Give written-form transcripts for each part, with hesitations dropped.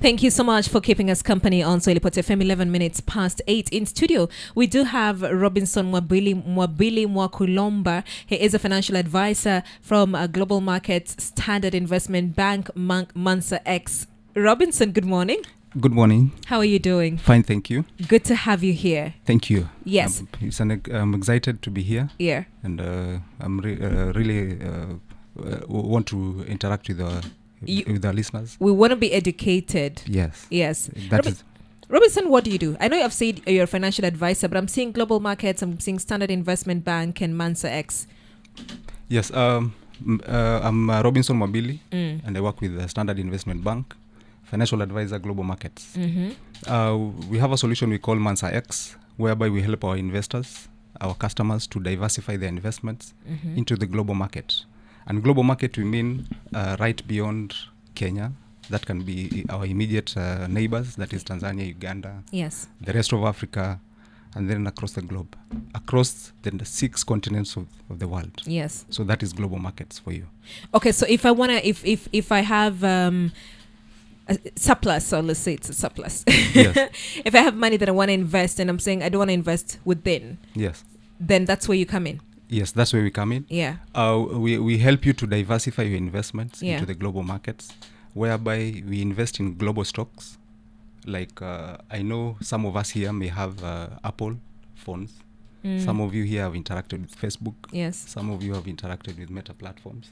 Thank you so much for keeping us company on Swahili Pot FM. 11 minutes past 8 in studio. We do have Robinson Mwabili Mwakulomba. He is a financial advisor from Global Markets Standard Investment Bank, Mansa X. Robinson, good morning. Good morning. How are you doing? Fine, thank you. Good to have you here. Thank you. Yes. I'm excited to be here. Yeah. And I'm really want to interact with the listeners. We want to be educated. Yes. Yes. That is. Robinson, what do you do? I know I've said you're a financial advisor, but I'm seeing Global Markets, I'm seeing Standard Investment Bank and Mansa X. Yes. I'm Robinson Mwabili, and I work with the Standard Investment Bank, financial advisor, Global Markets. We have a solution we call Mansa X, whereby we help our investors, our customers, to diversify their investments into the global market. And global market, we mean right beyond Kenya. That can be our immediate neighbors, that is Tanzania, Uganda, yes, the rest of Africa, and then across the globe, across the 6 continents of the world. Yes. So that is global markets for you. Okay, so if I want to, if I have a surplus, so let's say it's a surplus. Yes. If I have money that I want to invest and I'm saying I don't want to invest within, Yes. then that's where you come in. Yes, that's where we come in. Yeah. We help you to diversify your investments Yeah. into the global markets, whereby we invest in global stocks. Like I know some of us here may have Apple phones. Some of you here have interacted with Facebook. Yes. Some of you have interacted with Meta platforms.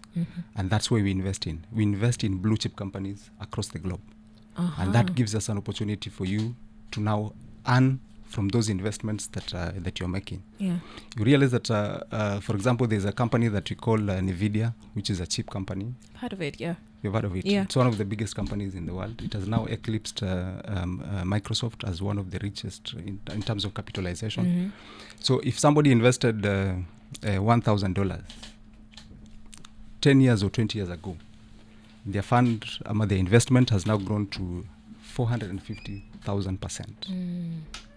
And that's where we invest in. We invest in blue chip companies across the globe. And that gives us an opportunity for you to now earn from those investments that you're making. Yeah. You realize that, for example, there's a company that we call NVIDIA, which is a chip company. Part of it, yeah. You've heard of it? Yeah. It's one of the biggest companies in the world. It has now eclipsed Microsoft as one of the richest in terms of capitalization. So if somebody invested $1,000 10 years or 20 years ago, their fund, their investment has now grown to 450,000%.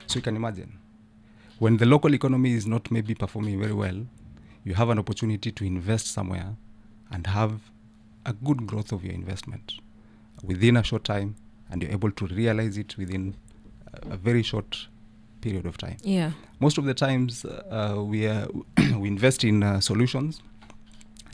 So you can imagine, when the local economy is not maybe performing very well, you have an opportunity to invest somewhere and have a good growth of your investment within a short time, and you're able to realize it within a very short period of time. Yeah. Most of the times we invest in solutions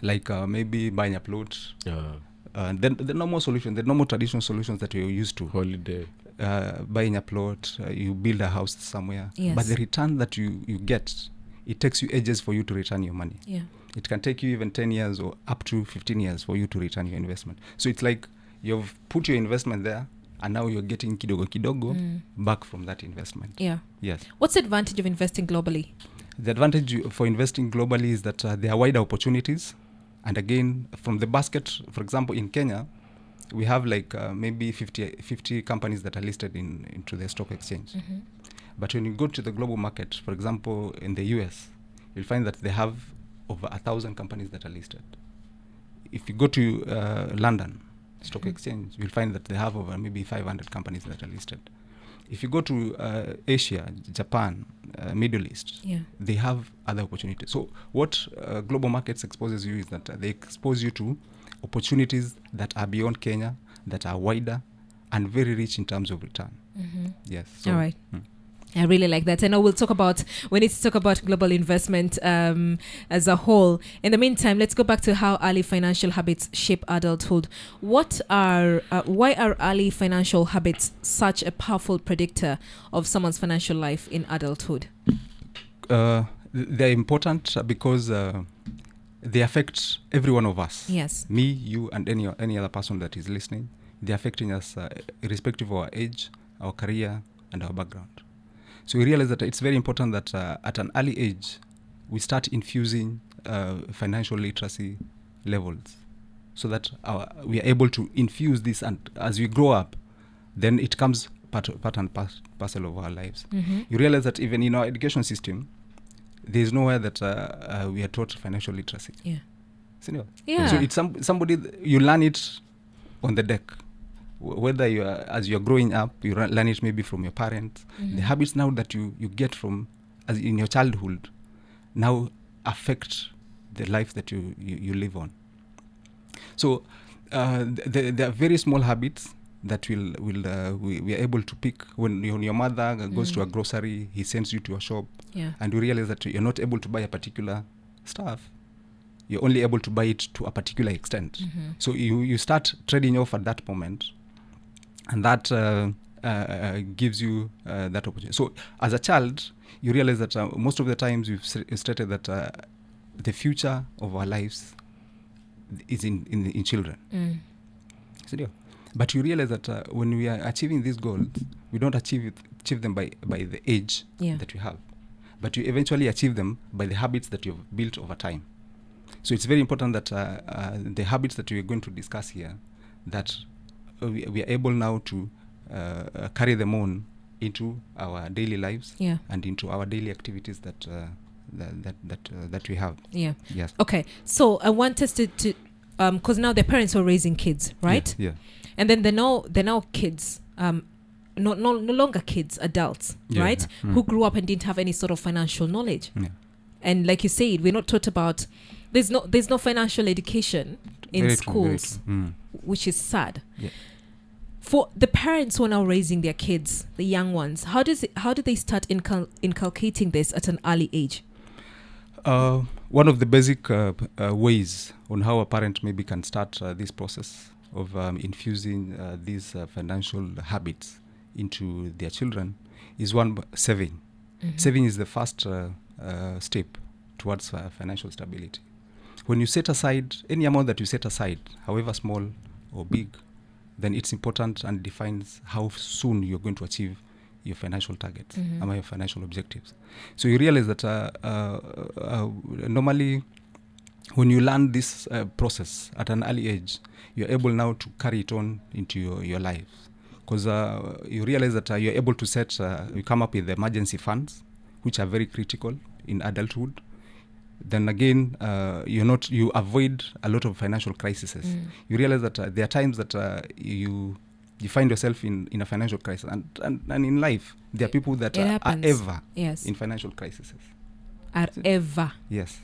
like maybe buying a plot, then the normal solution, the normal traditional solutions that you're used to. Holiday. Buying a plot, you build a house somewhere, Yes. but the return that you get, it takes you ages for you to return your money. Yeah. It can take you even 10 years or up to 15 years for you to return your investment. So it's like you've put your investment there and now you're getting kidogo back from that investment. Yeah. Yes. What's the advantage of investing globally? The advantage for investing globally is that there are wider opportunities. And again, from the basket, for example, in Kenya, we have like maybe 50 companies that are listed into the stock exchange. But when you go to the global market, for example, in the US, you'll find that they have over 1,000 companies that are listed. If you go to London Stock Exchange, you'll find that they have over maybe 500 companies that are listed. If you go to Asia, Japan, Middle East, they have other opportunities. So what global markets exposes you is that they expose you to opportunities that are beyond Kenya, that are wider and very rich in terms of return. Yes. So, all right. I really like that. I know we need to talk about global investment as a whole. In the meantime, let's go back to how early financial habits shape adulthood. Why are early financial habits such a powerful predictor of someone's financial life in adulthood? They're important because they affect every one of us. Yes. Me, you, and any other person that is listening. They're affecting us irrespective of our age, our career, and our background. So we realize that it's very important that at an early age, we start infusing financial literacy levels so that we are able to infuse this, and as we grow up, then it comes part and parcel of our lives. You realize that even in our education system, there is nowhere that we are taught financial literacy. Yeah. Yeah. So it's somebody, you learn it on the deck. Whether as you're growing up, you learn it maybe from your parents. The habits now that you get from as in your childhood now affect the life that you live on. So there are very small habits that we are able to pick when your mother goes to a grocery, he sends you to a shop, and you realize that you're not able to buy a particular stuff. You're only able to buy it to a particular extent. So you start trading off at that moment, and that gives you that opportunity. So as a child, you realize that most of the times you've stated that the future of our lives is in children. So, yeah. But you realize that when we are achieving these goals, we don't achieve them by the age that you have, but you eventually achieve them by the habits that you've built over time. So it's very important that the habits that we are going to discuss here, that we are able now to carry them on into our daily lives and into our daily activities that we have. Yeah. Yes. Okay. So I want us to because now their parents are raising kids, right? Yeah. And then they're now kids, no longer kids, adults, right? Who grew up and didn't have any sort of financial knowledge. Yeah. And like you said, we're not taught about. There's no financial education in schools, which is sad. Yeah. For the parents who are now raising their kids, the young ones, how do they start inculcating this at an early age? One of the basic ways on how a parent maybe can start this process of infusing these financial habits into their children is saving. Saving is the first step towards financial stability. When you set aside any amount that you set aside, however small or big, then it's important and defines how soon you're going to achieve your financial targets and your financial objectives. So you realize that normally when you learn this process at an early age, you're able now to carry it on into your life. Because you realize that you're able to you come up with emergency funds, which are very critical in adulthood. Then again, you avoid a lot of financial crises. You realize that there are times that you find yourself in a financial crisis, and in life there are people that are ever in financial crises. Ever. Yes.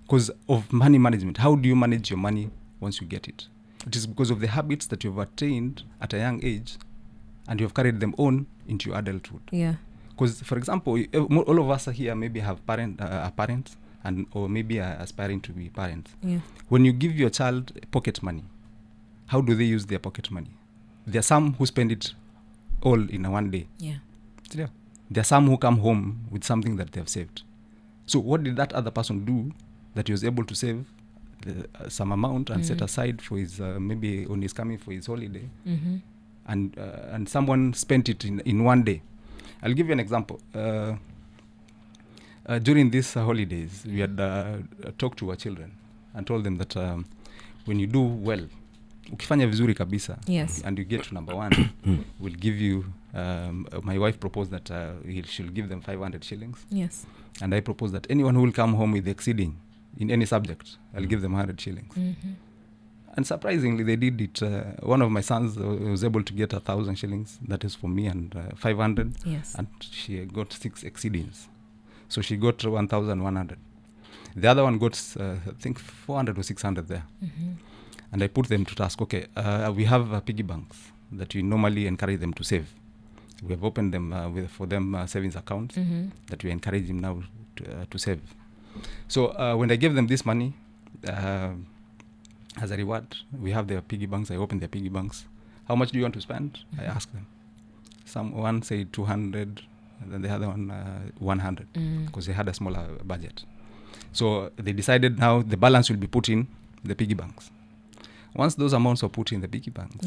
Because of money management. How do you manage your money once you get it? It is because of the habits that you've attained at a young age, and you've carried them on into your adulthood. Yeah. Because, for example, all of us here maybe have parents, or maybe are aspiring to be parents. Yeah. When you give your child pocket money, how do they use their pocket money? There are some who spend it all in one day. Yeah. There are some who come home with something that they have saved. So what did that other person do that he was able to save some amount and set aside for his maybe when he's coming for his holiday, and someone spent it in one day? I'll give you an example. During these holidays, we had talked to our children and told them that when you do well, ukifanya vizuri kabisa, and you get to number 1, we'll give you, my wife proposed that she'll give them 500 shillings. Yes. And I proposed that anyone who will come home with exceeding in any subject, I'll give them 100 shillings. And surprisingly, they did it. One of my sons was able to get 1,000 shillings. That is for me, and 500. Yes. And she got 6 exceedings. So she got 1,100. The other one got, I think, 400 or 600 there. And I put them to task. Okay, we have piggy banks that we normally encourage them to save. We have opened them for them savings accounts that we encourage them now to save. So when I gave them this money, as a reward, we have their piggy banks. I opened their piggy banks. How much do you want to spend? I asked them. One said 200, and then the other one 100, because they had a smaller budget. So they decided now the balance will be put in the piggy banks. Once those amounts are put in the piggy banks,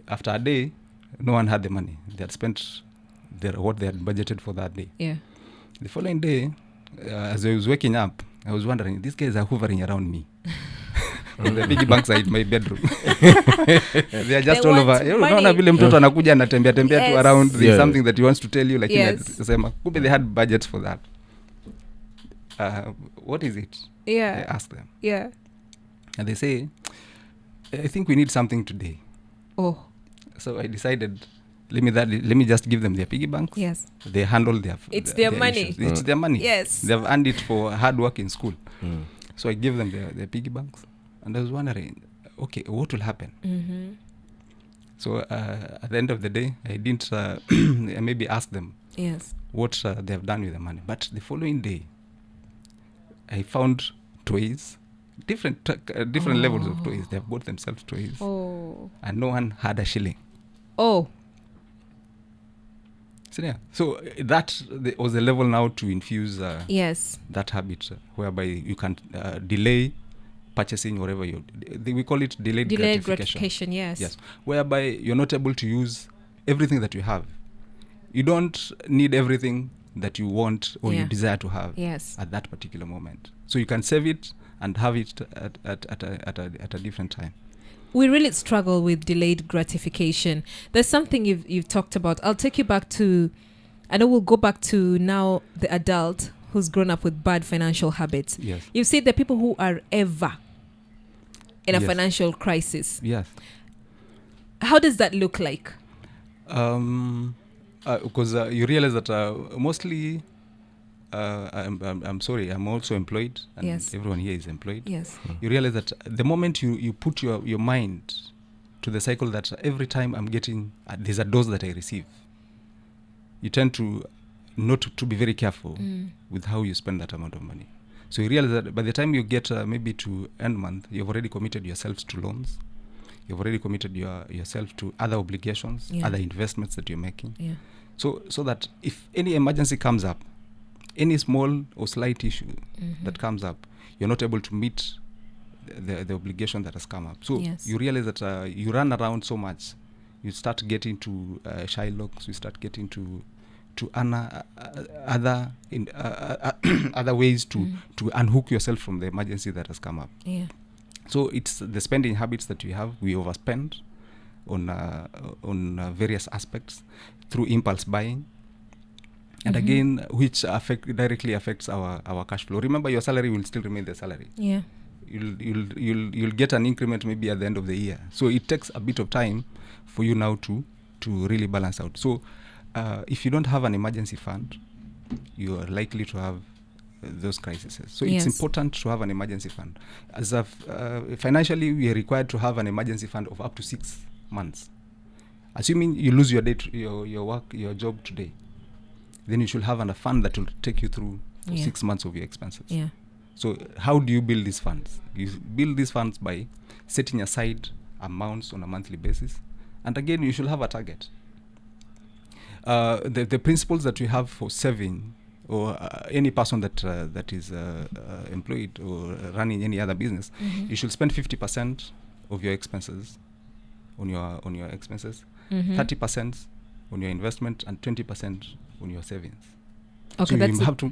after a day, no one had the money. They had spent what they had budgeted for that day. Yeah. The following day, as I was waking up, I was wondering, these guys are hovering around me. The piggy banks are in my bedroom. They are just all over. Unaona vile mtoto anakuja anatembea tu around. There's something that he wants to tell you, like kumbe they had budgets for that. What is it? Yeah. I ask them. Yeah. And they say, I think we need something today. Oh. So I decided, let me just give them their piggy banks. Yes. They handle their their money. Issues. It's their money. Yes. They've earned it for hard work in school. So I give them their piggy banks. And I was wondering, okay, what will happen? So at the end of the day, I didn't maybe ask them Yes. what they have done with the money. But the following day, I found toys, different levels of toys. They have bought themselves toys, and no one had a shilling. Oh. So that was the level now to infuse Yes. that habit whereby you can delay purchasing whatever we call it delayed gratification. Yes, whereby you're not able to use everything that you have. You don't need everything that you want or you desire to have at that particular moment. So you can save it and have it at a different time. We really struggle with delayed gratification. There's something you've talked about. I'll take you back to, I know we'll go back to now the adult who's grown up with bad financial habits. Yes. You've seen the people who are ever in a financial crisis. Yes. How does that look like? Because you realize that mostly, I'm sorry, I'm also employed, and everyone here is employed. Yes. You realize that the moment you put your mind to the cycle that every time I'm getting, there's a dose that I receive, you tend to not to be very careful with how you spend that amount of money. So you realize that by the time you get maybe to end month, you've already committed yourselves to loans. You've already committed yourself to other obligations, other investments that you're making. Yeah. So that if any emergency comes up, any small or slight issue that comes up, you're not able to meet the obligation that has come up. So you realize that you run around so much. You start getting to Shylocks. You start getting to other ways to unhook yourself from the emergency that has come up. Yeah. So it's the spending habits that we have. We overspend on various aspects through impulse buying, and again, which directly affects our cash flow. Remember, your salary will still remain the salary. Yeah. You'll get an increment maybe at the end of the year. So it takes a bit of time for you now to really balance out. So if you don't have an emergency fund, you are likely to have those crises. So it's important to have an emergency fund. As financially, we are required to have an emergency fund of up to 6 months. Assuming you lose your job today, then you should have a fund that will take you through 6 months of your expenses. Yeah. So how do you build these funds? You build these funds by setting aside amounts on a monthly basis. And again, you should have a target. The principles that we have for saving, or any person that is employed or running any other business, you should spend 50% of your expenses on your expenses, 30% on your investment, and 20% on your savings. Okay, so you have to.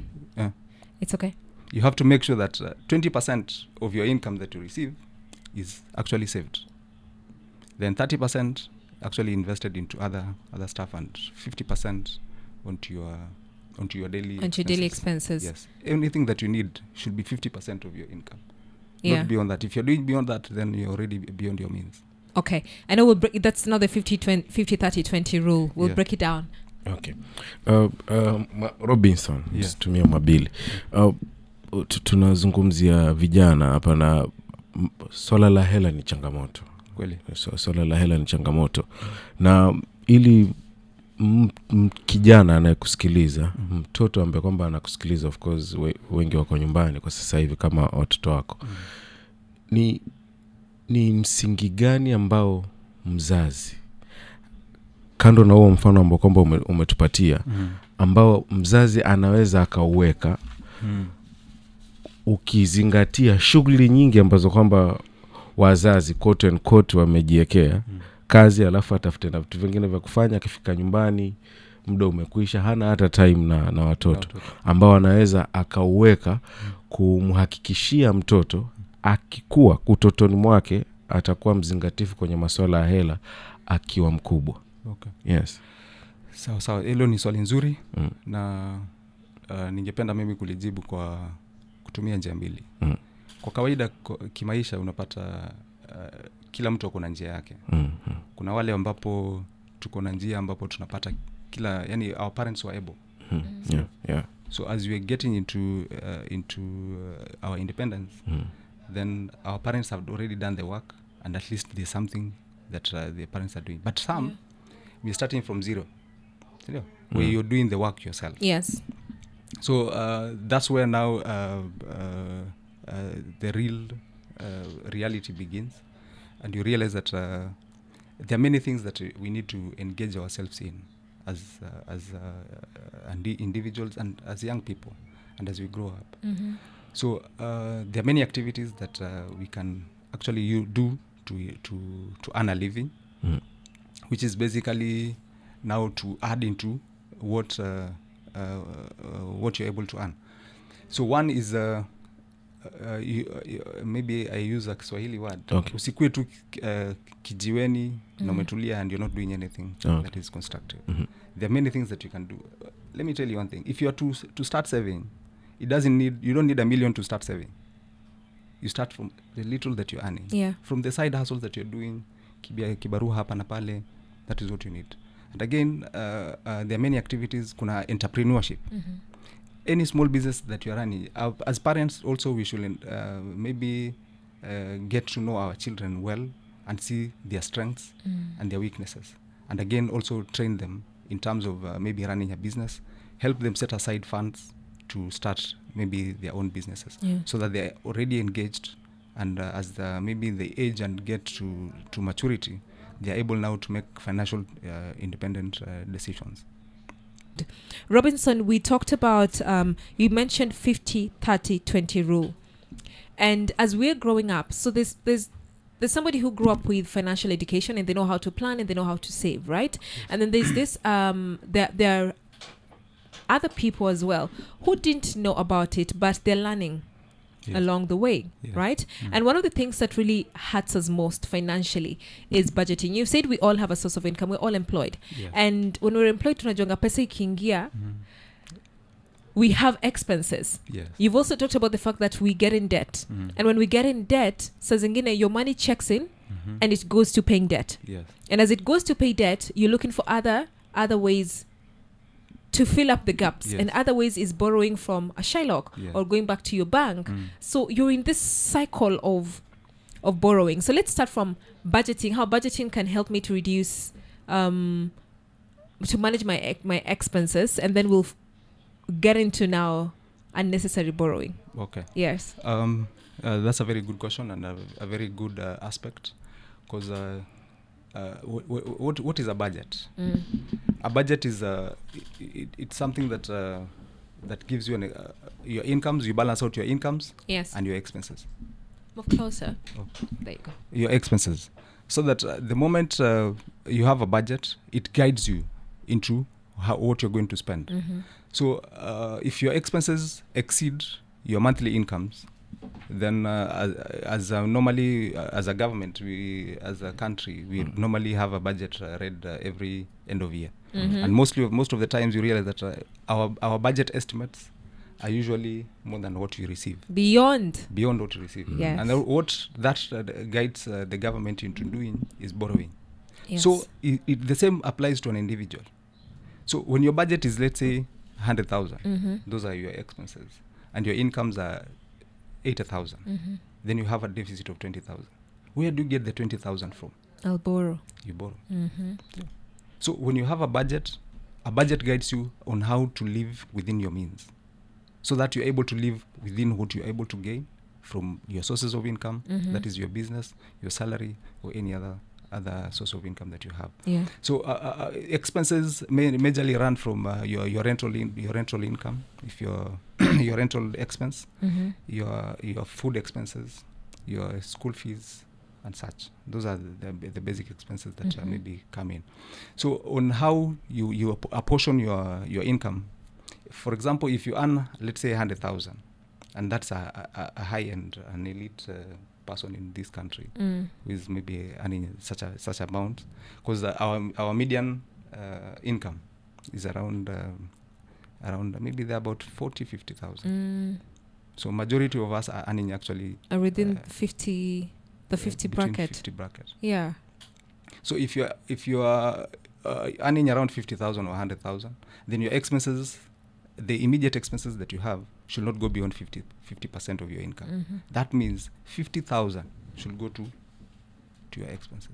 It's okay. You have to make sure that 20% of your income that you receive is actually saved. Then 30% actually invested into other stuff, and 50% onto your daily expenses. Yes, anything that you need should be 50% of your income. Not beyond that. If you're doing beyond that, then you're already beyond your means. Okay, I know that's not the 50-30-20 rule. We'll break it down. Okay. Robinson, tumia Mwabili. Tunazungumzia vijana hapa, na swala la hela ni changamoto. Kweli. Swala la hela ni changamoto. Na ili kijana anayekusikiliza, mtoto ambaye kwamba anakusikiliza, of course wengi wako nyumbani kwa sasa hivi kama watoto wako. Ni msingi gani ambao mzazi, kando na huo mfano ambao kwamba umetupatia, ambao mzazi anaweza akauweka, ukizingatia shughuli nyingi ambazo kwamba wazazi quote and quote wamejiwekea kazi, alafu atafute na vitu vingine vya kufanya, akifika nyumbani muda umekwisha, hana hata time na watoto, ambao anaweza akauweka kumhakikishia mtoto akikuwa utotoni mwake atakuwa mzingatifu kwenye masuala ya hela akiwa mkubwa. Okay. Yes. Sawa. Hilo ni swali nzuri, na ningependa mimi kulijibu kwa kutumia njia mbili. Kwa kawaida kimaisha unapata kila mtu ako na njia yake. Kuna wale ambapo tuko na njia ambapo tunapata yani our parents were able. So as we are getting into our independence, then our parents have already done the work, and at least there's something that the parents are doing. But some, we're starting from zero, where you're doing the work yourself. Yes. So that's where now the real reality begins, and you realize that there are many things that we need to engage ourselves in as individuals and as young people, and as we grow up. So there are many activities that we can actually do to earn a living, which is basically now to add into what you're able to earn. So one is maybe I use a Kiswahili word. Okay. Usikue tu kijiweni na umetulia and you're not doing anything that is constructive. There are many things that you can do. Let me tell you one thing. If you are to start saving, you don't need $1 million to start saving. You start from the little that you're earning. Yeah. From the side hustles that you're doing, kibarua hapa na pale, that is what you need. And again, there are many activities. Kuna entrepreneurship. Any small business that you're running. As parents also, we should maybe get to know our children well and see their strengths and their weaknesses. And again, also train them in terms of maybe running a business, help them set aside funds to start maybe their own businesses, so that they're already engaged, and as maybe they age and get to maturity, they're able now to make financial independent decisions. Robinson, we talked about, you mentioned 50-30-20 rule. And as we're growing up, so there's somebody who grew up with financial education and they know how to plan and they know how to save, right? And then there's this, there are other people as well who didn't know about it, but they're learning along the way, right? And one of the things that really hurts us most financially is budgeting. You said we all have a source of income. We're all employed. And when we're employed, tunajonga pesa ikiingia, we have expenses. You've also talked about the fact that we get in debt. And when we get in debt, saa zingine your money checks in and it goes to paying debt. And as it goes to pay debt, you're looking for other ways to fill up the gaps. And other ways is borrowing from a Shylock or going back to your bank. So you're in this cycle of borrowing. So let's start from budgeting, how budgeting can help me to reduce, to manage my expenses, and then we'll get into now unnecessary borrowing. Okay. Yes. That's a very good question and a very good aspect, because what is a budget? A budget is it's something that gives you your incomes. You balance out your incomes and your expenses. Move closer. There you go. Your expenses, so that the moment you have a budget, it guides you into what you're going to spend. So if your expenses exceed your monthly incomes, then normally as a government, as a country, we normally have a budget read every end of year. And most of the times you realize that our budget estimates are usually more than what you receive. Beyond what you receive. And what that guides the government into doing is borrowing. So the same applies to an individual. So when your budget is, let's say, 100,000, those are your expenses, and your incomes are 80,000, then you have a deficit of 20,000. Where do you get the 20,000 from? I'll borrow. You borrow. So when you have a budget guides you on how to live within your means, so that you're able to live within what you're able to gain from your sources of income, that is your business, your salary, or any other source of income that you have. So expenses majorly run from your rental income, if your rental expense, your food expenses, your school fees and such. Those are the basic expenses that maybe come in. So on how you apportion your income, for example, if you earn, let's say, 100,000, and that's a high-end, an elite person in this country who is maybe earning such amount, because our median income is around maybe they're about 40,000-50,000. So majority of us are earning actually are within 50 bracket. 50 bracket. So if you are earning around 50,000 or 100,000, then your expenses, the immediate expenses that you have, should not go beyond 50% of your income. That means 50,000 should go to your expenses.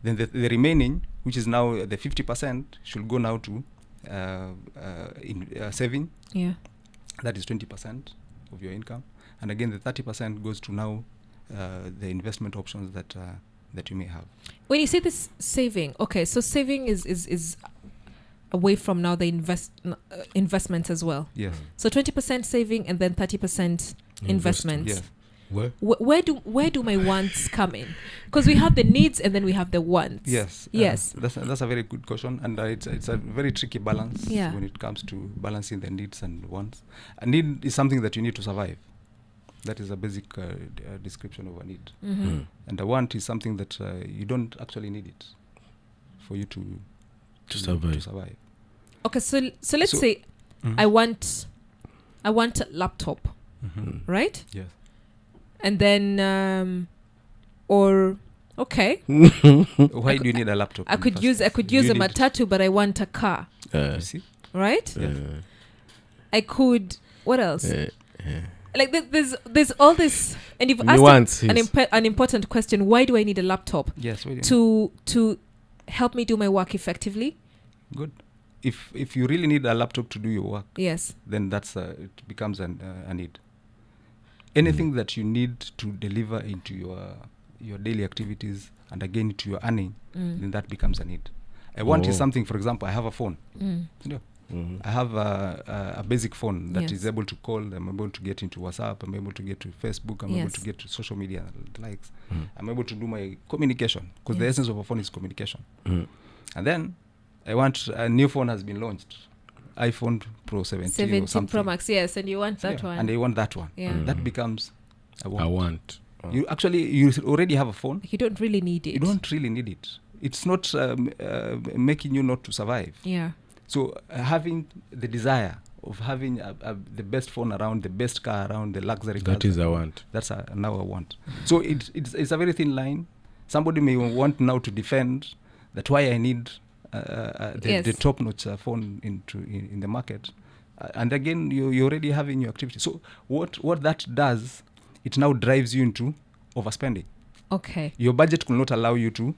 Then the remaining, which is now the 50%, should go now to saving. Yeah. That is 20% of your income. And again, the 30% goes to now the investment options that you may have. When you say this saving, okay, so saving is away from now the investments as well. Yes. So 20% saving and then 30% investments. Yes. Where? Where do my wants come in? Because we have the needs and then we have the wants. Yes. Yes. That's a very good question, and it's a very tricky balance when it comes to balancing the needs and wants. A need is something that you need to survive. That is a basic description of a need. Mm-hmm. And a want is something that you don't actually need it for you to survive. Okay, so let's say I want a laptop, right? Yes. And then okay. Why do you need a laptop? I could use a matatu, but I want a car. You see? Right? Yes. I could. What else? Like there's all this, and you've asked an important question. Why do I need a laptop? Yes. To help me do my work effectively. Good. If you really need a laptop to do your work, yes, then that's it becomes a need. Anything that you need to deliver into your daily activities and again to your earning, then that becomes a need. A want is something. For example, I have a phone. You know, I have a basic phone that is able to call. I'm able to get into WhatsApp. I'm able to get to Facebook. I'm able to get to social media likes. I'm able to do my communication because the essence of a phone is communication. And then I want a new phone has been launched, iPhone Pro 17 or something. Pro Max, yes, and you want that one. And I want that one. Yeah. That becomes a want. I want. You already have a phone. You don't really need it. You don't really need it. It's not making you not to survive. Yeah. So having the desire of having the best phone around, the best car around, the luxury car. That is a want. That's now a want. So it's a very thin line. Somebody may want now to defend that why I need the top-notch phone in the market. And again, you already have in your activity. So what that does, it now drives you into overspending. Okay. Your budget will not allow you to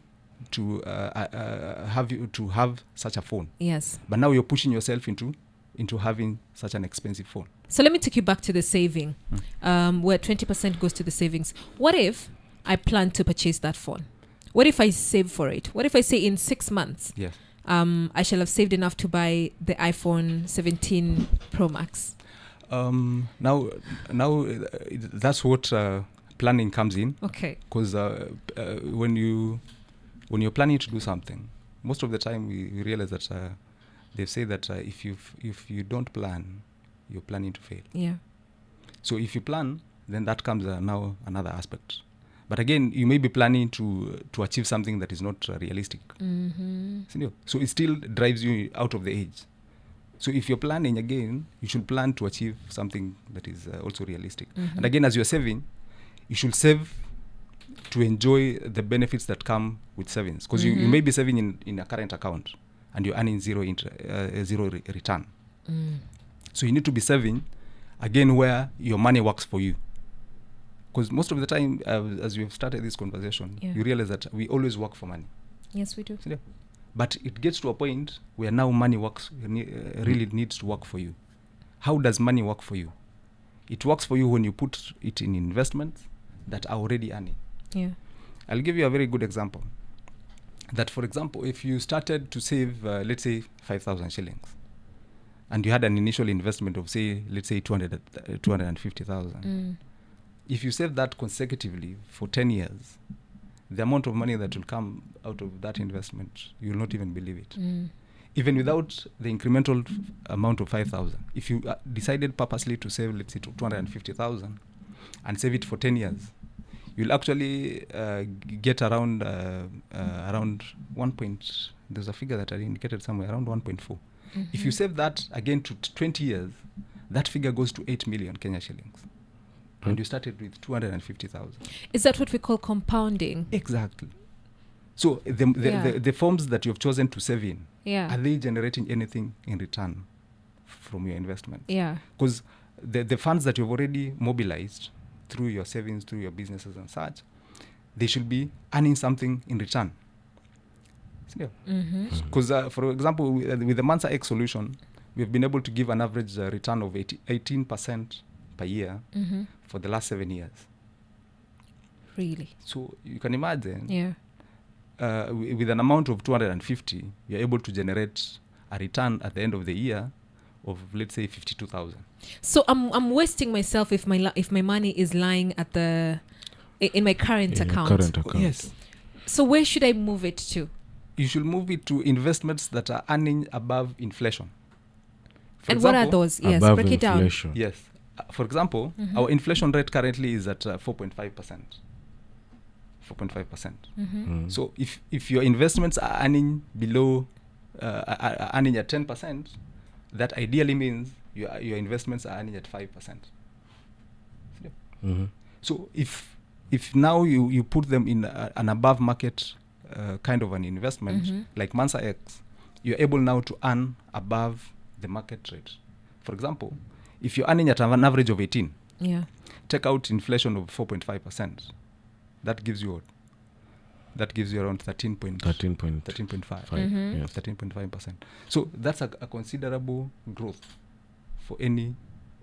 have such a phone. Yes. But now you're pushing yourself into having such an expensive phone. So let me take you back to the saving, where 20% goes to the savings. What if I plan to purchase that phone? What if I save for it? What if I say in 6 months, yes, I shall have saved enough to buy the iPhone 17 Pro Max? Now that's what planning comes in. Okay. Because when you're planning to do something, most of the time we realize that they say that if you don't plan, you're planning to fail. Yeah. So if you plan, then that comes now another aspect. But again, you may be planning to achieve something that is not realistic. So it still drives you out of the edge. So if you're planning again, you should plan to achieve something that is also realistic. And again, as you're saving, you should save to enjoy the benefits that come with savings. Because you may be saving in a current account and you're earning zero return. So you need to be saving, again, where your money works for you. Because most of the time, as we've started this conversation, you realize that we always work for money. Yes, we do. But it gets to a point where now money really needs to work for you. How does money work for you? It works for you when you put it in investments that are already earning. Yeah. I'll give you a very good example. That, for example, if you started to save, let's say, 5,000 shillings, and you had an initial investment of, say, let's say 250,000, if you save that consecutively for 10 years, the amount of money that will come out of that investment, you will not even believe it. Even without the incremental amount of 5,000, if you decided purposely to save, let's say, 250,000 and save it for 10 years, you'll actually get around there's a figure that I indicated somewhere, around 1.4. If you save that again to 20 years, that figure goes to 8 million Kenya shillings. And you started with 250,000. Is that what we call compounding? Exactly. So the forms that you've chosen to save in, are they generating anything in return from your investment? Yeah. Because the funds that you've already mobilized through your savings, through your businesses and such, they should be earning something in return. sindio? Mhm. Because for example with the Mansa X solution we've been able to give an average return of 18% per year Mhm. for the last 7 years. Really? So you can imagine Yeah. with an amount of 250 you're able to generate a return at the end of the year of, let's say, 52,000. So I'm wasting myself if my money is lying at in my current account. Current account. Yes. So where should I move it to? You should move it to investments that are earning above inflation. For And what are example, those? Yes, Above break it down. inflation. Yes. For example, our inflation rate currently is at 4.5%. 4.5%. Mhm. So if your investments are earning below, are earning at 10%, that ideally means your investments are earning at 5%. Mhm. So if now you put them in an above market kind of an investment, like Mansa X, you're able now to earn above the market rate. For example, if you're earning at an average of 18, Yeah. take out inflation of 4.5%, that gives you what? That gives you around 13.5. 13.5. 13.5%. So that's a considerable growth for any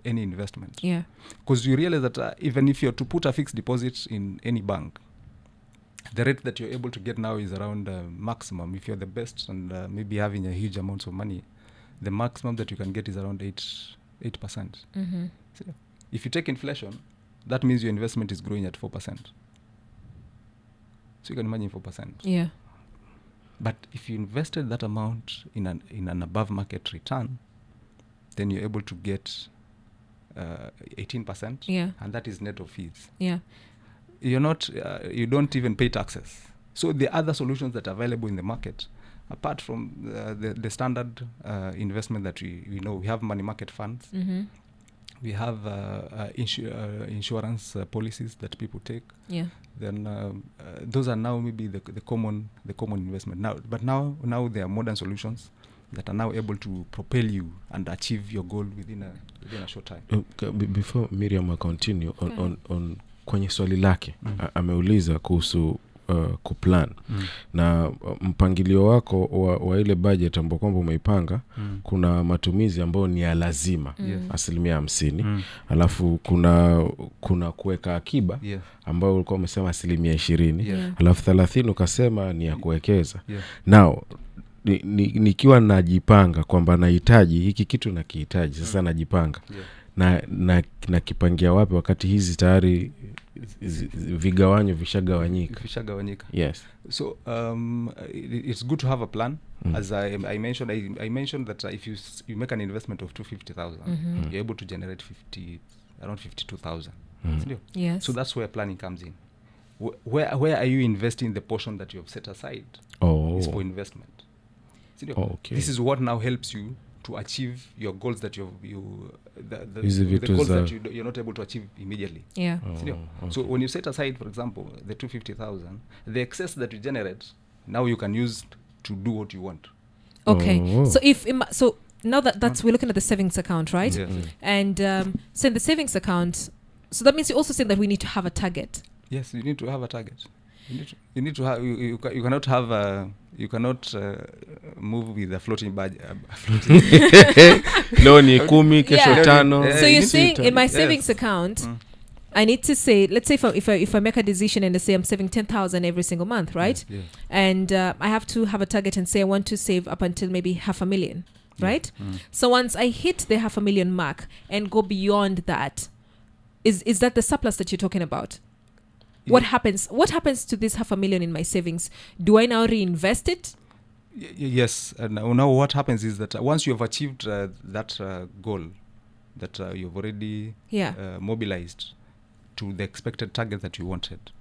investment. Yeah. Because you realize that even if you're to put a fixed deposit in any bank, the rate that you're able to get now is around maximum. If you're the best and maybe having a huge amount of money, the maximum that you can get is around 8%. Mhm. So if you take inflation, that means your investment is growing at 4%. So you can imagine 4%. Yeah. But if you invested that amount in an above market return, then you're able to get 18%. Yeah. And that is net of fees. Yeah. You're not, you don't even pay taxes. So the other solutions that are available in the market, apart from the standard investment that we know, we have money market funds, Mhm. we have insurance policies that people take. Yeah. Then those are now maybe the common investment now. But now there are modern solutions that are now able to propel you and achieve your goal within a short time. Before Miriam continue on kwenye swali lake ameuliza kuhusu kuplan na mpangilio wako wa ile budget ambayo kwamba umeipanga, kuna matumizi ambayo ni ya lazima 50%, alafu kuna kuweka akiba ambayo ulikuwa umesema 20%, alafu 30 ukasema ni ya kuwekeza. Now nikiwa najipanga kwamba nahitaji hiki kitu na kihitaji sasa, najipanga na kipangia wapi wakati hizi tayari vigawanyo vishagawanyika? Yes. So it's good to have a plan. As I mentioned that if you make an investment of 250,000, you're able to generate around 52,000. Yes. So that's where planning comes in. Where are you investing the portion that you have set aside? Is for investment. Okay. This is what now helps you to achieve your goals that the goals that you're not able to achieve immediately. Yeah. Okay. So when you set aside, for example, the 250,000, the excess that you generate, now you can use to do what you want. Okay. So now that's we're looking at the savings account, right? Yes. And so in the savings account, so that means you also saying that we need to have a target. Yes, you need to have a target. You need to have. You cannot have. You cannot move with a floating budget. Leo ni 10 kesho 5. So you're saying in my savings account, I need to say, let's say if I make a decision and I say I'm saving 10,000 every single month, right? Yeah. And I have to have a target and say I want to save up until maybe 500,000, right? So once I hit the 500,000 mark and go beyond that, is that the surplus that you're talking about? What happens to this 500,000 in my savings? Do I now reinvest it? Yes. And now what happens is that once you have achieved that goal that you've already mobilized to the expected target that you wanted,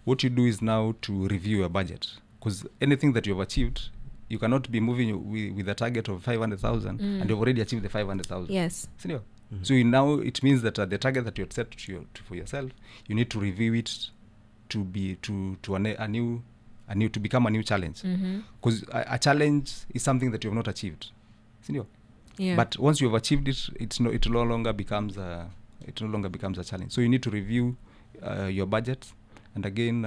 what you do is now to review your budget. Because anything that you've achieved, you cannot be moving with a target of 500,000 and you've already achieved the 500,000. Yes. Senior. So now it means that the target that you had set for yourself, you need to review it to be to become a new challenge. Because a challenge is something that you have not achieved. Senior. Yeah. But once you have achieved it, it no longer becomes a challenge. So you need to review your budget, and again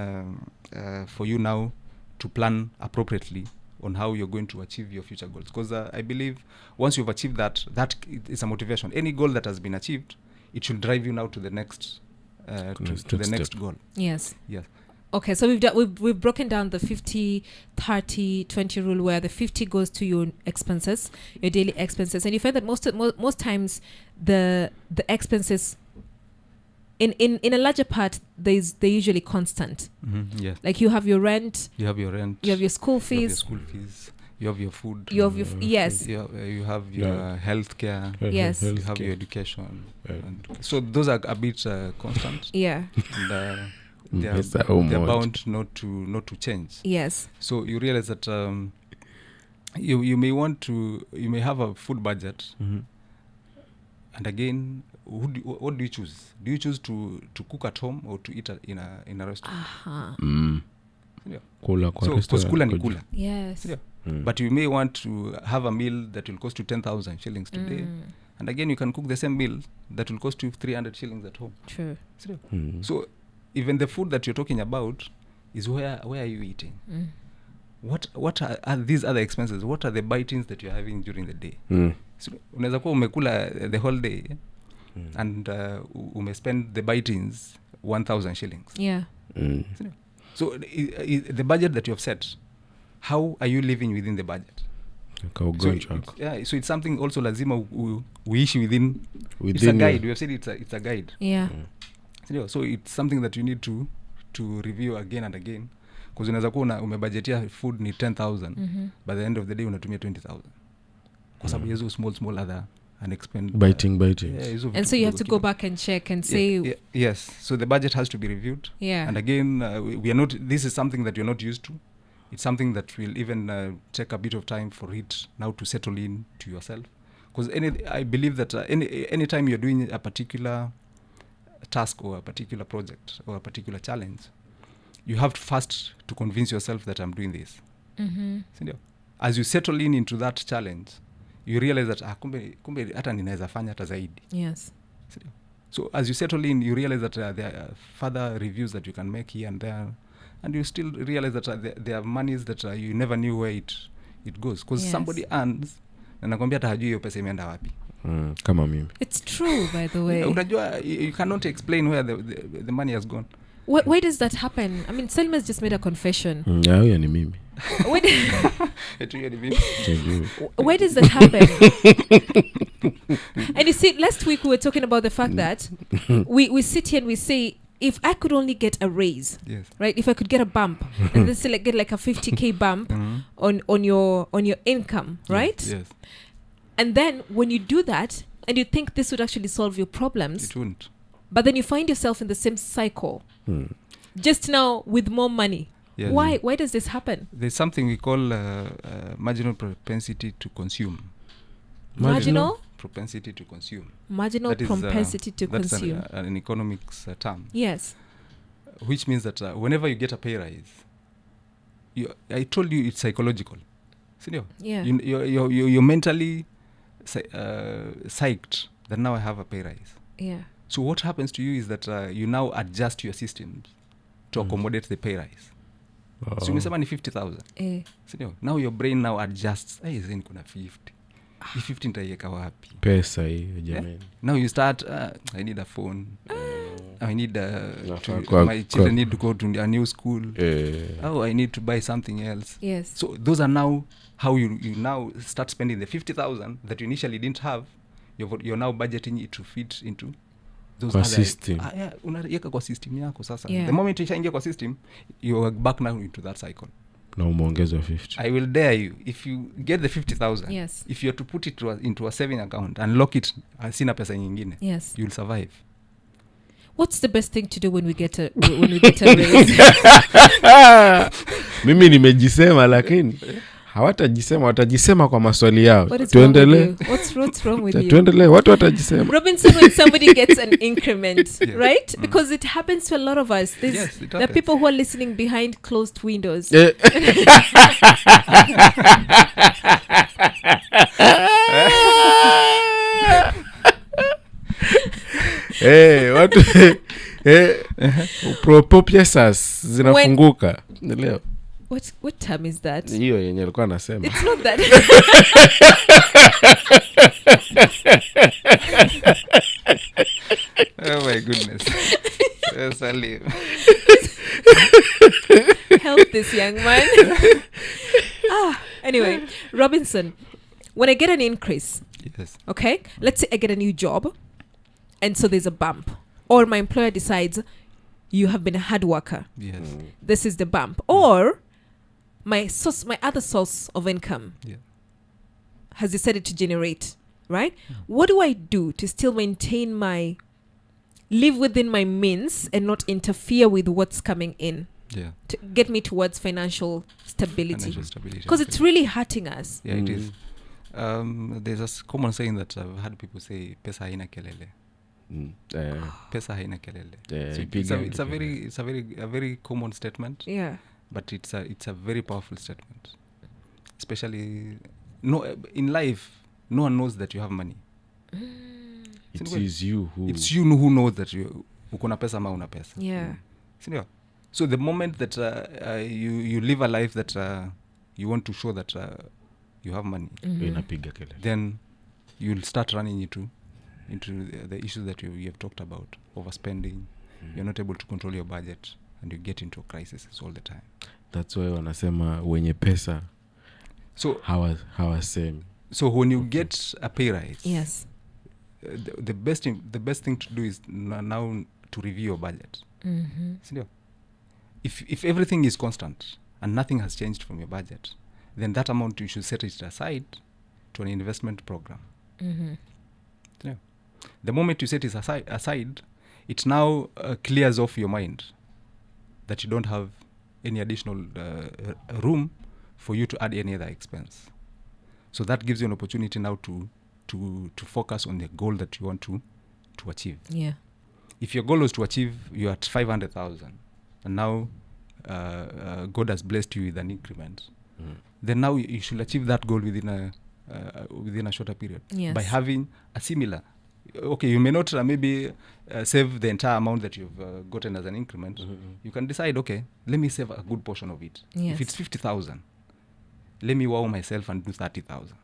for you now to plan appropriately on how you're going to achieve your future goals. Because I believe once you've achieved that is a motivation. Any goal that has been achieved, it should drive you now to the next to the next goal. Yes. Yes. Okay, so we've broken down the 50, 30, 20 rule, where the 50 goes to your expenses, your daily expenses, and you find that most times the expenses in a larger part they're usually constant. Yes. Like you have your rent, You have your rent. you have your school fees, You have your food. you have your yes, You have your health care. Yes. You have your education. And so those are a bit constant. yeah, And Yes, they're how much? bound not to change. yes, So you realize that you may have a food budget, and again, what do you choose? Do you choose to cook at home or to eat in a restaurant? Yeah. Kula kwa So restaurant, kula ni kuji- kula. yes, Yeah. But you may want to have a meal that will cost you 10,000 shillings today, and again you can cook the same meal that will cost you 300 shillings at home. true, So even the food that you're talking about is where are you eating? What are these other expenses? What are the buy-ins that you're having during the day? So unaweza kuwa umekula the whole day and umespend the buy-ins 1,000 shillings. yeah, So the budget that you have set, how are you living within the budget? Kaugonjwa wako. So it's something also lazima uishi within it's a Within guide. your- We have said it's a guide. yeah, So it's something that you need to review again and again, because unaweza kuwa umebudgetia food ni 10,000 by the end of the day unatumia 20,000 kwa sababu hizo small other unexpended biting hizo and vitu so you have to kidogo go back and check and say yes, so the budget has to be reviewed. yeah, And again, we are not, this is something that you're not used to. It's something that will even take a bit of time for it now to settle in to yourself, because I believe that any time you're doing a particular task or a particular project or a particular challenge, you have to first to convince yourself that I'm doing this. As you settle into that challenge, you realize that kumbe hata ninaweza fanya hata zaidi. yes, So as you settle in, you realize that there are further reviews that you can make here and there, and you still realize that there are monies that you never knew where it goes, because Yes. somebody earns na nakwambia hata hajui hiyo pesa imeenda wapi. Kama mimi. it's true, by the way. Unajua you cannot explain where the money has gone. Why does that happen? I mean, Selma's just made a confession. Huyo ni mimi. Why does that happen? And you see, last week we were talking about the fact that we sit here and we say, if I could only get a raise, Yes. right? If I could get a bump, and then say get like a 50k bump on your income, right? Yes. And then when you do that, and you think this would actually solve your problems, It won't. but then you find yourself in the same cycle, just now with more money. Yes. Why does this happen? There's something we call marginal propensity to consume. Marginal Propensity to consume. Marginal That is, propensity to that's consume. an economics term. Yes. Which means that whenever you get a pay rise, I told you it's psychological. Sindio? Yeah. You're mentally psyched that now I have a pay rise. Yeah. So what happens to you is that you now adjust your systems to accommodate the pay rise. So umesema ni 50,000. Sindio? Now your brain now adjusts. Zeni kuna 50. Hii 50 nitaiweka wapi? Pesa hiyo jamani. Now you start I need a phone. I need Kwa- my children need to go to a new school. I need to buy something else. Yes. So those are now how you now start spending the 50,000 that you initially didn't have. You're now budgeting it to fit into those Kwa other system. unaweka kwa system yako sasa. Yeah. The moment ishaingia kwa system, you are back now into that cycle. Na umeongezwa 50. I will dare you, if you get the 50,000, Yes. if you are to put it into a saving account and lock it, sina pesa nyingine, Yes. you'll survive. What's the best thing to do when we get a raise? Mimi nimejisema lakini hawatajisema, watajisema kwa maswali yao. What is wrong with Tuendelee. you? What's wrong with you? Tuendelee, watu watajisema. Robinson, when somebody gets an increment, Yeah. right? Because it happens to a lot of us. Yes, it There are happens. people who are listening behind closed windows. Watu pesa zinafunguka. Leo. What term is that? hiyo yenye alikuwa anasema. It's not that. Oh my goodness. Yes, Salim. Help this young man. Anyway, Robinson, when I get an increase, Yes. okay, let's say I get a new job, and so there's a bump, or my employer decides you have been a hard worker, Yes. this is the bump, or my other source of income Yeah. has decided to generate, right? What do I do to still maintain live within my means and not interfere with what's coming in Yeah. to get me towards financial stability? Financial stability. Because it's really hurting us. Yeah, it is. There's a common saying that I've heard people say, "Pesa haina kelele." Pesa haina kelele. So it's a very common statement, Yeah. but it's a very powerful statement. Especially, in life, no one knows that you have money. It is you who. It's you who knows that you uko na pesa ama una pesa. Yeah. Sindio? So the moment that you live a life that you want to show that you have money, Inapiga kelele. then you'll start running into the issues that you have talked about, overspending. You're not able to control your budget, and you get into crises all the time. That's why wanasema wenye pesa So hawasemi. so when you get a pay rise, Yes. the best thing to do is now to review your budget. Sindio? If everything is constant and nothing has changed from your budget, then that amount you should set it aside to an investment program. Yeah. The moment you set it aside, it now clears off your mind that you don't have any additional room for you to add any other expense. So that gives you an opportunity now to focus on the goal that you want to achieve. Yeah. If your goal was to achieve, you're at 500,000, and now God has blessed you with an increment, then now you should achieve that goal within a shorter period. Yes. By having a similar. Okay, you may not maybe save the entire amount that you've gotten as an increment. You can decide, okay, let me save a good portion of it. Yes. If it's 50,000, let me wow myself and do 30,000.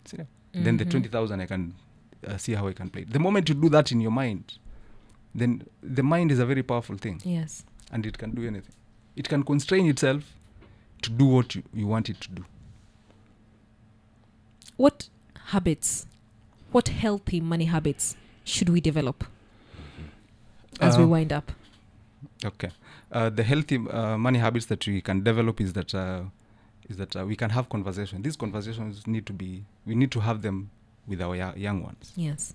See? Then the 20,000 I can see how I can play it. The moment you do that in your mind, then the mind is a very powerful thing. Yes. And it can do anything. It can constrain itself to do what you want it to do. What healthy money habits should we develop as we wind up? Okay. The healthy money habits that we can develop is that we can have conversations. These conversations we need to have them with our young ones. Yes.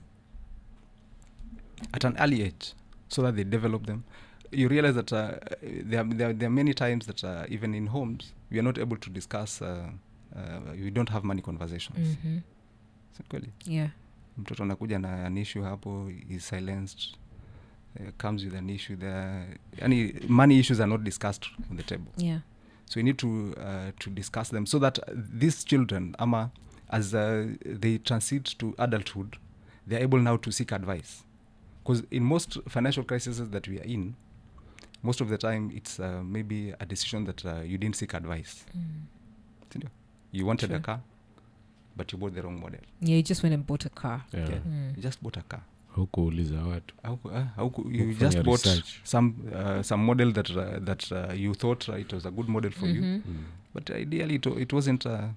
At an early age, so that they develop them. You realize that there are many times that even in homes, we are not able to discuss, we don't have money conversations. So kweli. Yeah. Mtoto anakuja na an issue hapo, is silenced, comes with an issue there. Money issues are not discussed on the table. Yeah. So we need to discuss them so that these children, as they transit to adulthood, they are able now to seek advice. Because in most financial crises that we are in, most of the time it's maybe a decision that you didn't seek advice. You wanted a car, but you bought the wrong model. Yeah, you just went and bought a car. Yeah. You just bought a car. Hukuuliza watu. You just bought some model that you thought it was a good model for you, but ideally it wasn't a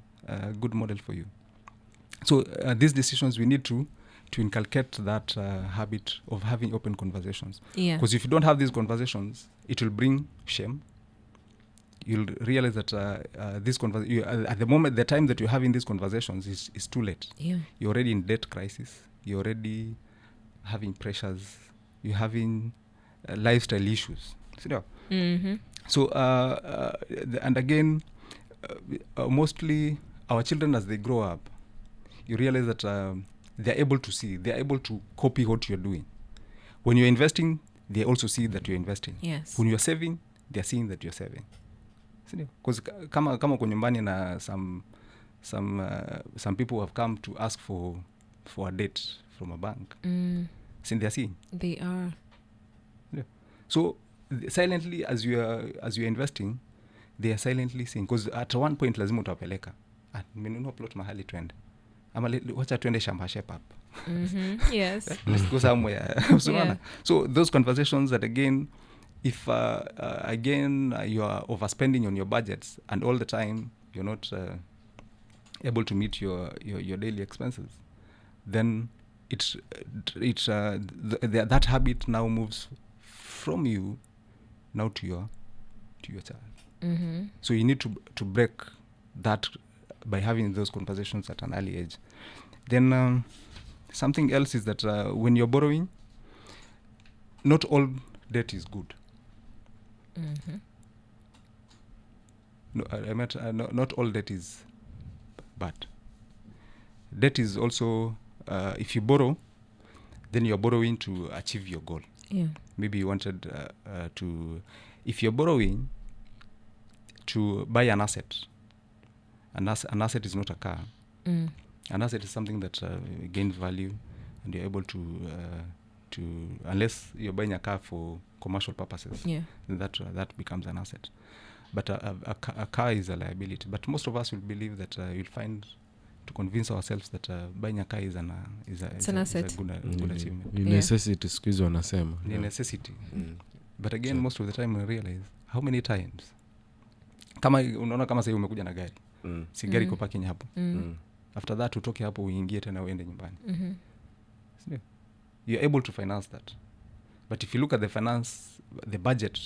good model for you. So these decisions, we need to inculcate that habit of having open conversations. Yeah. Because if you don't have these conversations, it will bring shame. You'll realize that at the moment, the time that you're having these conversations is too late. Yeah. You're already in debt crisis. You're already having pressures. You're having lifestyle issues. So, and again, mostly our children, as they grow up, you realize that they're able to see, they're able to copy what you're doing. When you're investing, they also see that you're investing. Yes. When you're saving, they're seeing that you're saving. Because kama kwa nyumbani na some people have come to ask for a debt from a bank. They're seeing. They are. Yeah. So silently, as you're investing, they are silently saying, because at one point lazima utawapeleka, nimenunua plot mahali twende, ama wacha twende shamba shape up. Yes. Let's go somewhere. Yeah. So those conversations that again, if again you are overspending on your budgets and all the time you're not able to meet your daily expenses, then that habit now moves from you now to your child. So you need to break that by having those conversations at an early age. Then something else is that when you're borrowing, not all debt is good. No, I meant not all debt is bad. Debt is also, if you borrow, then you're borrowing to achieve your goal. Yeah. Maybe you wanted if you're borrowing to buy an asset, an asset is not a car. An asset is something that gains value, and you're able to unless you're buying a car for commercial purposes, Yeah. then that becomes an asset. But a car is a liability. But most of us will believe that you'll find, to convince ourselves that buying a car is an asset. Is a good achievement. Ni necessity, siku hizi wanasema. Ni necessity. But again, most of the time we realize how many times, kama unaona kama sasa umekuja na gari, si gari iko parking hapo. After that utoke hapo uingie tena uende nyumbani. So, you're able to finance that. But if you look at the budget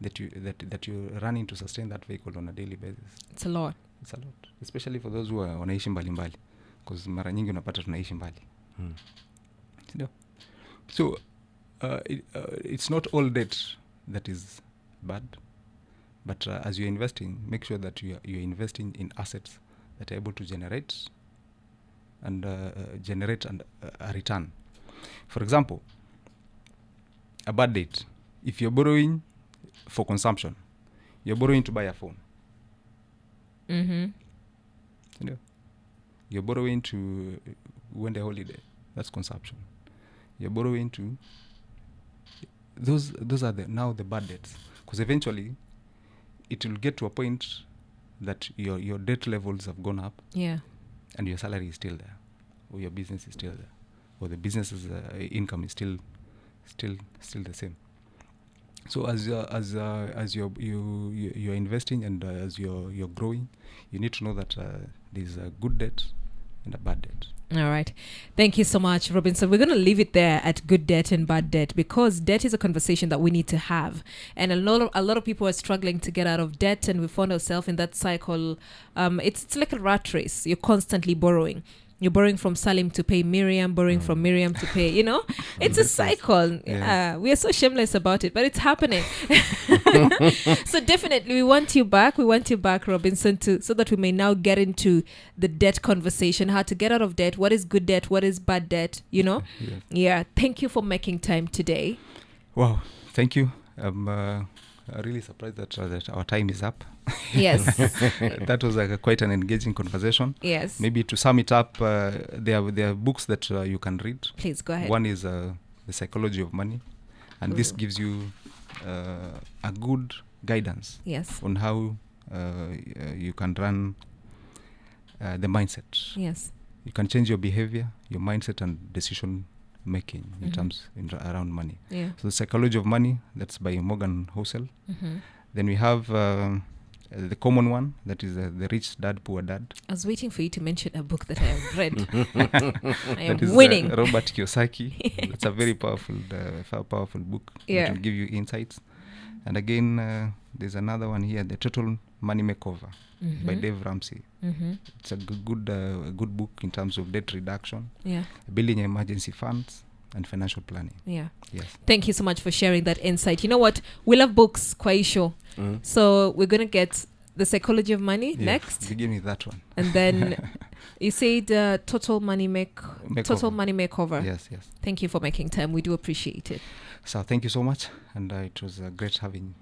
that you're running to sustain that vehicle on a daily basis, It's a lot. it's a lot, especially for those who are wanaishi mbali, because mara nyingi unapata tunaishi mbali. So it's not all debt that is bad, but as you're investing, make sure that you're investing in assets that are able to generate a return. For example, a bad debt. If you're borrowing for consumption, you're borrowing to buy a phone. You're borrowing to win a holiday. That's consumption. You're borrowing to those are now the bad debts, because eventually it will get to a point that your debt levels have gone up. Yeah. And your salary is still there, or your business is still there, or the business's income is still the same. So as you're investing and as you're growing, you need to know that there's a good debt and a bad debt. All right. Thank you so much, Robinson. We're going to leave it there at good debt and bad debt, because debt is a conversation that we need to have. And a lot of people are struggling to get out of debt, and we found ourselves in that cycle. It's like a rat race. You're constantly borrowing. You're borrowing from Salim to pay Miriam, borrowing from Miriam to pay, it's a cycle. We are so shameless about it, but it's happening. So definitely we want you back, Robinson, so that we may now get into the debt conversation, how to get out of debt, what is good debt, what is bad debt, Yeah. Thank you for making time today. Wow, thank you. I'm really surprised that our time is up. Yes. That was quite an engaging conversation. Yes. Maybe to sum it up, there are books that you can read. Please go ahead. One is The Psychology of Money, and this gives you a good guidance. Yes. On how you can run the mindset. Yes. You can change your behavior, your mindset, and decision making in terms around money. Yeah. So The Psychology of Money, that's by Morgan Housel. Then we have the common one, that is The Rich Dad, Poor Dad. I was waiting for you to mention a book that I have read. I am that is winning. Robert Kiyosaki. It's a very powerful book. Yeah. It will give you insights. And again, there's another one here, The Total Money Makeover by Dave Ramsey. It's a good book in terms of debt reduction, building emergency funds, and financial planning. Yeah. Yes. Thank you so much for sharing that insight. You know what? We love books, Kwaisho. So we're going to get The Psychology of Money next. You give me that one. And then you said Total Money Makeover. Yes. Thank you for making time. We do appreciate it. So thank you so much. And it was great having